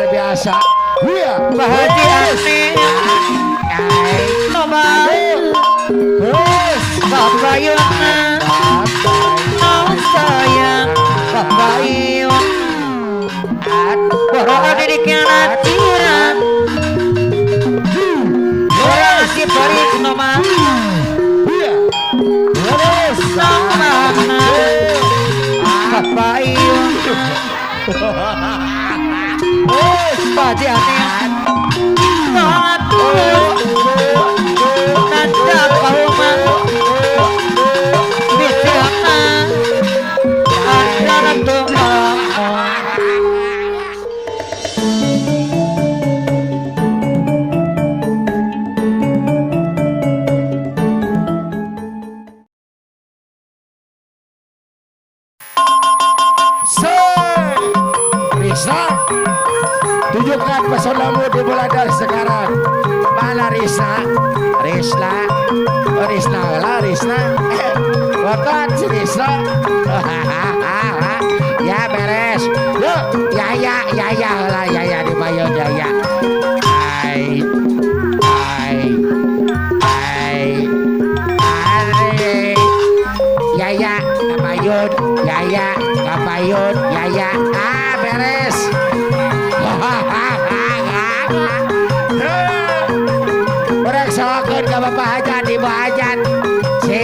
biasa. Iya. Bahagia nih. Nomor. Terus. Babayona. Oh sayang. Babayona. Boro didiknya natiran. Orang si Paris nomor. Iya. Terus. Nomor. Babayona. Bahagia nih. Nanda kauma Bisiana Adana doa Risa, tunjukkan pesonamu di mulai dari sekarang. Mana Risa? Risna, oh Risna lah Risna. Bukan si Risna. Ya beres. Yuk, ya lah ya di Bayon ya. Hai, Ari, ya Kabayun, Kabayun, ya. Ah beres. Orang sawakeun ka Bapak Hajan Ibu Hajan si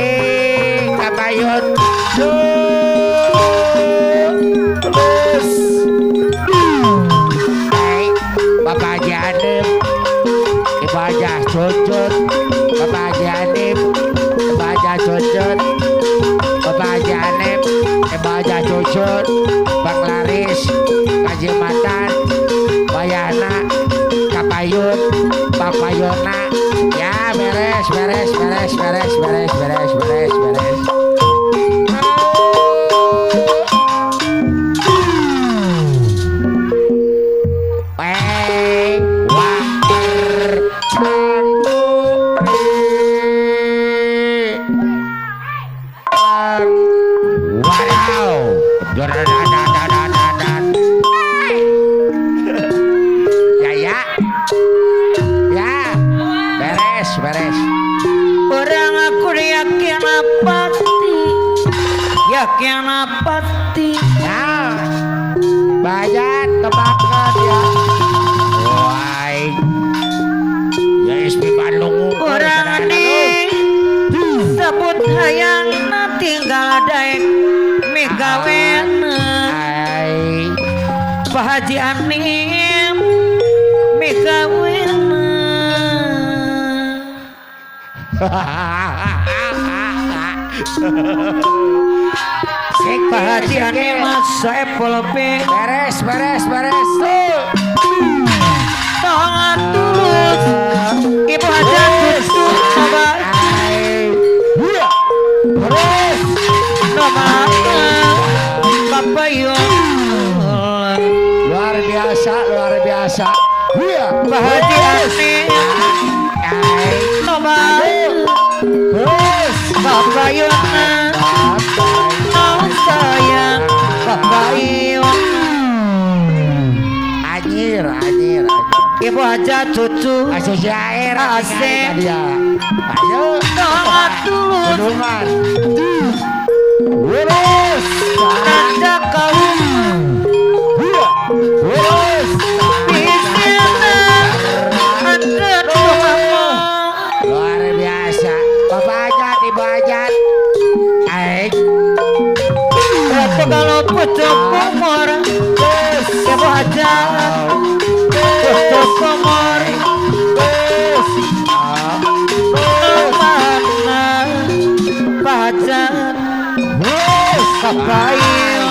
Kabayun terus Bapak Haji Adem Ibu Haja Cucut Bapak Haji Adem Ibu Haja Cucut Bapak Haji Adem Ibu Haja Cucut Bang Laris Kajimatan Bayana Kapayun Bang Payona ya beres. Beres. Orang aku yakin apati Ya, banyak tebakan ya. Woi, ya SP Bandung. orang ini sebut hayang tinggal daek megawena Bahaji Anim megawena Bahaji Anim Saiful P beres tuh. Tangan tulus Ibu Haja Kustu Sabar Terus Nomor Bapak Yon luar biasa. Iya. Bahaji Anim Nomor Terus Bapak Yon Oh sayang Bapak Yon Anjir. Ibu Haja Cucu Kasih air Asik dia. Ayo. Tangan tulus Bedungan. Lurus. Nanda kaum Lurus. Bisiana Anda doa Luar biasa. Bapak Hajan, Ibu Hajan. Berapa kalau pucuk umur Ibu Haja pucuk umur mana Bahajan Kapain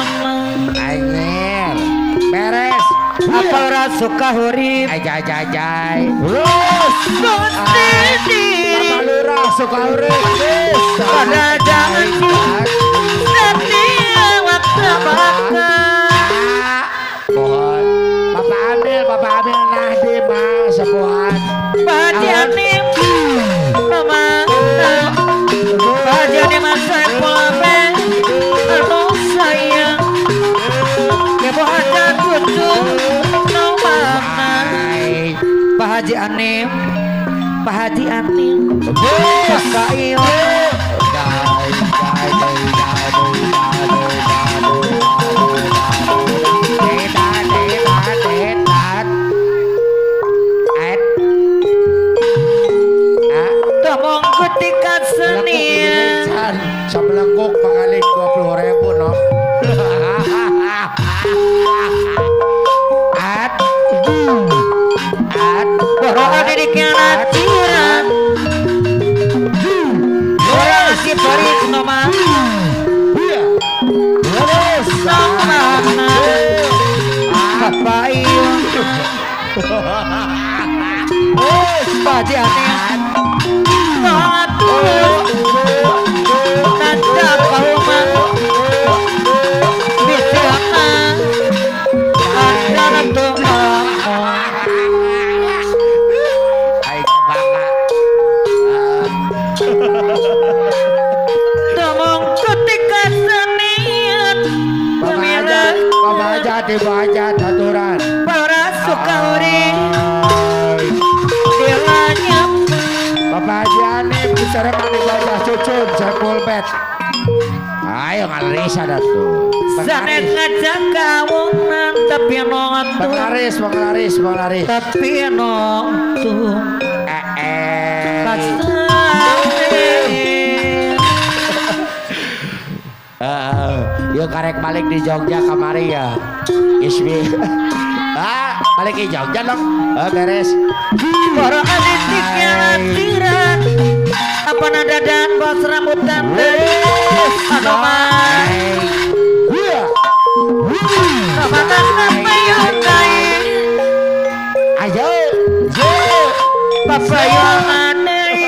Anjir. Beres. apa rasuka hurip Ajaj. Lurus. Bapak Lurah suka urip. pada jangan setiap waktu bakal Pohon. Bapak Amil Nahdi mah sepuhan. Bahaji Anim Mama Bahaji Anim Saiful P sayang Ibu Haja Cucu Nomor Haji Anim, Pak Haji Anim, Kakak Iyo. Tomong ketika seni sebelengkuk pengalih 20.000 no. Borong didiknya natiran Borong si Paris nomor Nomana Apa iyo Paji aneh Nanda kauman Bidana Antara tuhan Tomong ketika senian Pemaja dibaca taturan para sukauri Dilanya Pemaja ini bisa rekan dibaca cucun sepul bet. Ayo ngaris ada tuh. Sanet ngajak kawunan tapi nonton Penglaris tapi nonton Yuk karek balik di Jogja kamari ya Ismi balik di Jogja dong beres para adiknya latiran apa nada dan bos rambutan anoman ramatan apa yang naik ayo papa yang aneh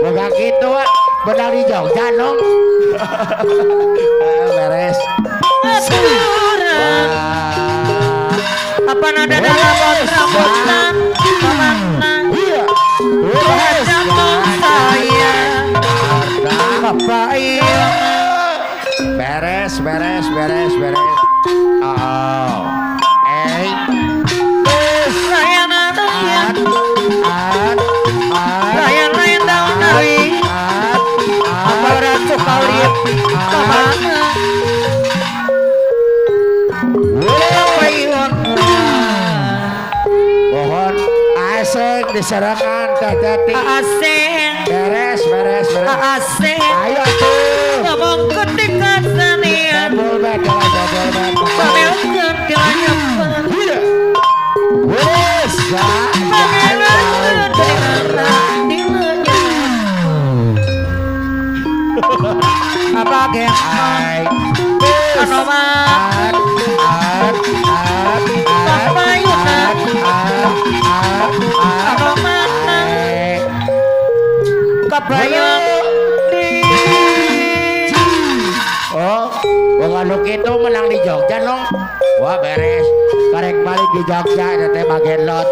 boga gitu benar di Jogja dong beres aturan apa nada dalam bos rambutan anoman jantung saya papa yang beres oh saya nadayan saya lain daun dari apa ratu kali kemana apa iwan mohon asik diserahkan tadi asing beres asing ayo tuh ngomong ketika senian double bet sambil ketilanya wes apa geng anoman apa yunan anoman kabayang oh pengaduk itu menang di Jogja dong wah beres karek balik di Jogja ada bagian lot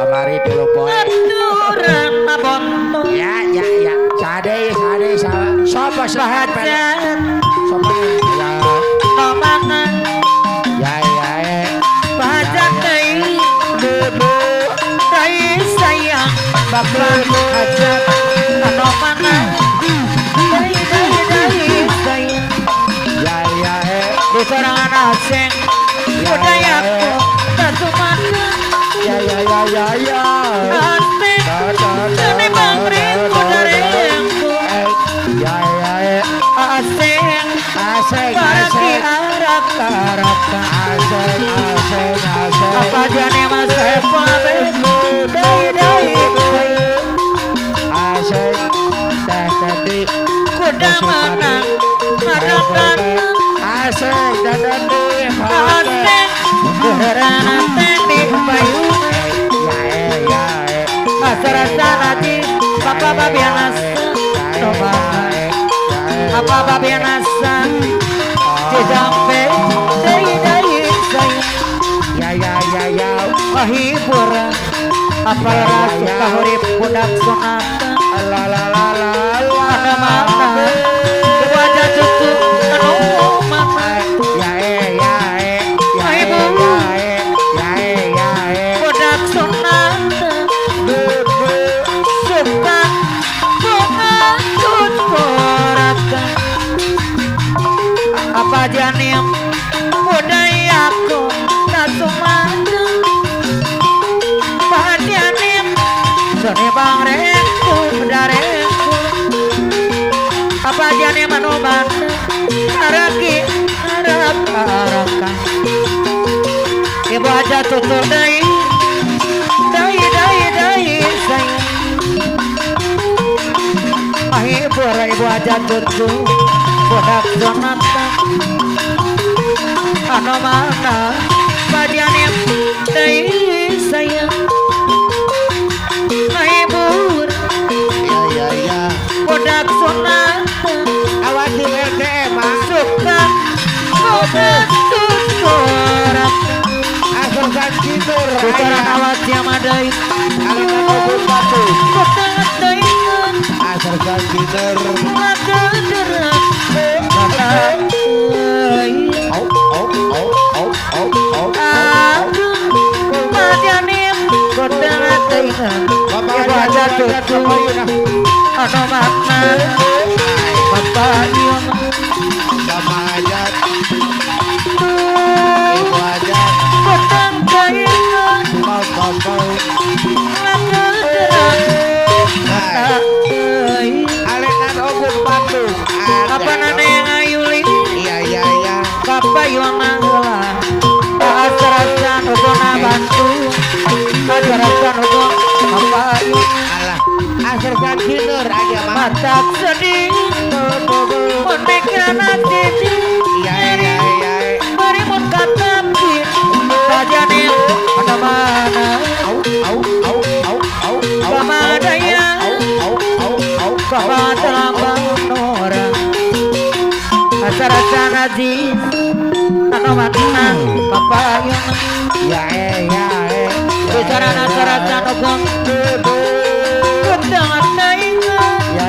kamari dulu boy aturan abon ya sade sopo bahagian sopo ya nomana ya bahagian dari dulu dari sayang bakal hajat nomana dari sayang ya di sorangan asing budayaku tak cuma ya asing seni bangriku dari ya asing para diharap-harapkan asik apa jane mas hepa dai asik tadi kuda menang hadapan asik tadi asing beranate di bayu asarasa lagi papa babianas coba apa babianas Cidampe dai sayang ya hiburan apa rasa kahurip budak sonata la ada mana wajah cucu anu mana budak aja tutur dai sayang ibu aja tutur bodak sonata anu mana padiane dai sayang ibu ya bodak sonata awas di LDM suka bodak tutur asal tidur Putaran awat yang madai alin obor batu Bodak daingan asal tidur maka derak Bodak au Aduh Madianim Bodak daingan Ibu aja tutup Ano makna Bapak Ion sama aja ibu aja Bodak daingan mau maka derak alinan obor batu Apa nana yang ayuli iya Kapayong nangla Asarasan udona bantu Asarasan udona Kapayong alah asal tidur aja mah Matak sedih Pemikiran hati iya Berimun katapin Sajane Mana-mana Pamadaya Kapatalambang orang Asarasan aziz Ano makna Kapayong ya Bisaran asarasan udona Kudangan daingan ya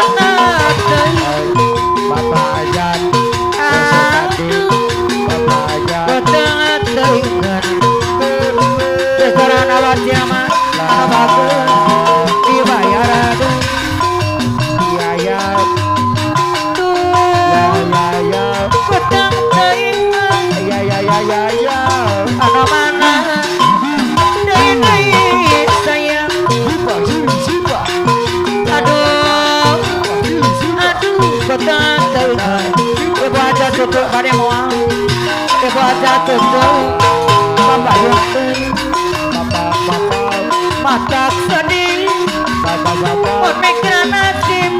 Bapak aja Bapak aja iya ya Ibu aja tutup pada mual Ibu aja tutup Bapak yang matak sedih Pemikiran nasib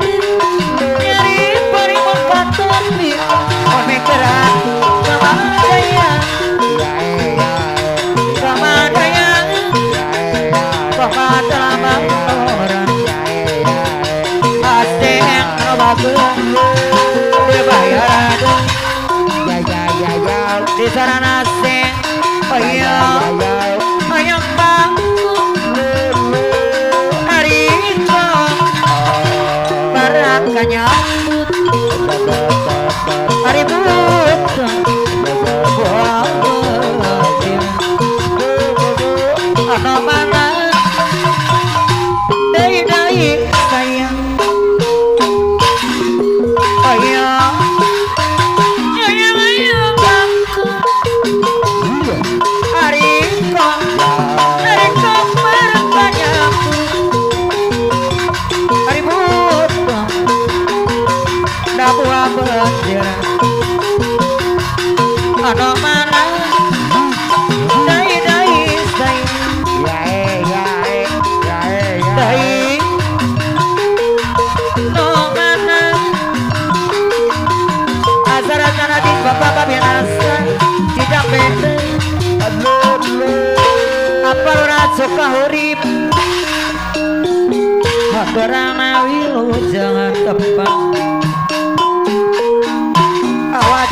Nyari berimun patut Pemikiran Kamadaya Kamadaya Kamadalambang orang Pasti yang bagus Dibayar di sana nasi ayam bangku hari itu barang nyambut hari buta buah ano mana dai sayang ayam bangku Ano mana dai no mana asarakan hati bapak biasa tidak beda apa ora suka hurip Hakarana wilu jangan tepat awak